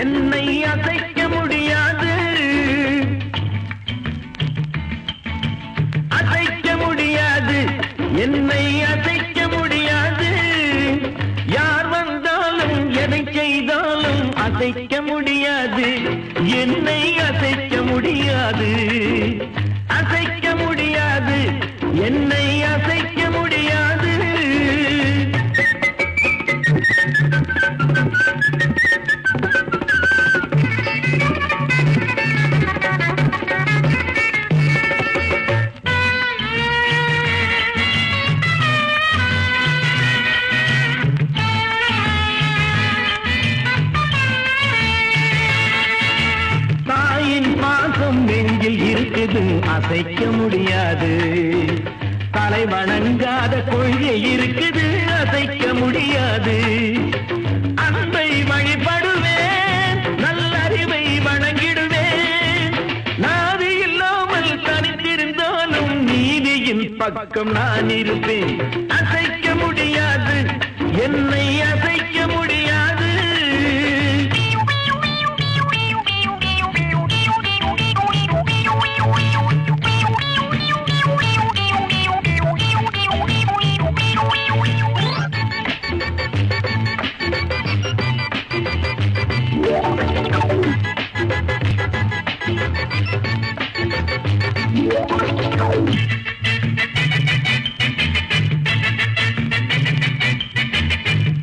என்னை அசைக்க முடியாது, அசைக்க முடியாது, என்னை அசைக்க முடியாது. யார் வந்தாலும் எதை செய்தாலும் அசைக்க முடியாது, என்னை அசைக்க முடியாது, அசைக்க முடியாது, என்னை அசைக்க முடியாது. பாசம் நெஞ்சில் இருக்குது, அசைக்க முடியாது. தலை வணங்காத கொள்கை இருக்குது, அசைக்க முடியாது. அன்பை வழிபடுவேன், நல்லறிவை வணங்கிடுவேன். நாதி இல்லாமல் தனித்திருந்தாலும் நீதியின் பக்கம் நான் இருப்பேன். அசைக்க முடியாது, என்னை அசைக்க முடியாது.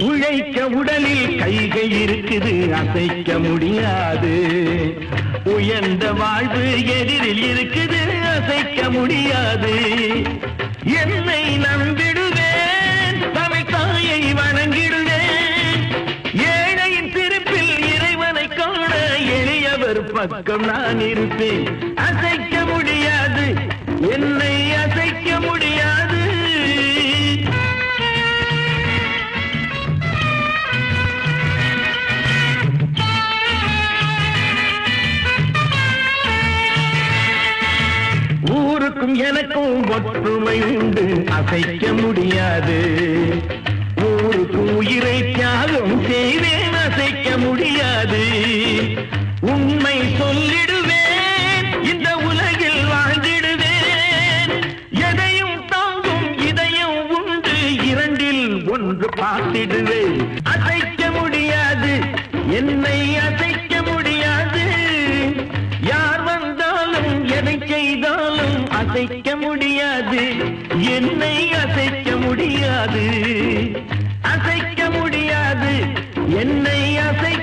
உழைக்க உடலில் கைகள் இருக்குது, அசைக்க முடியாது. உயர்ந்த வாழ்வு எதிரில் இருக்குது, அசைக்க முடியாது. என்னை நம்பிடுவேன், தமிழ் தாயை வணங்கிடுவேன். ஏழையின் திருப்பில் இறைவனை காண எளியவர் பக்கம் நான் இருப்பேன். அசைக்க முடியாது, என்னை அசைக்க முடியாது. ஊருக்கும் எனக்கும் ஒற்றுமை உண்டு, அசைக்க முடியாது. ஊருக்கு உயிரை தியாகம் செய்வேன், அசைக்க முடியாது. உண்மை சொல்லிடுவேன், இந்த உலகில் வாழ்ந்திடுவேன். எதையும் தாங்கும் இதயம் உண்டு, இரண்டில் ஒன்று பார்த்திடுவேன். அசைக்க முடியாது, என்னை அசைக்க முடியாது. யார் வந்தாலும் எதை செய்தாலும் அசைக்க முடியாது, என்னை அசைக்க முடியாது, அசைக்க முடியாது, என்னை அசைக்க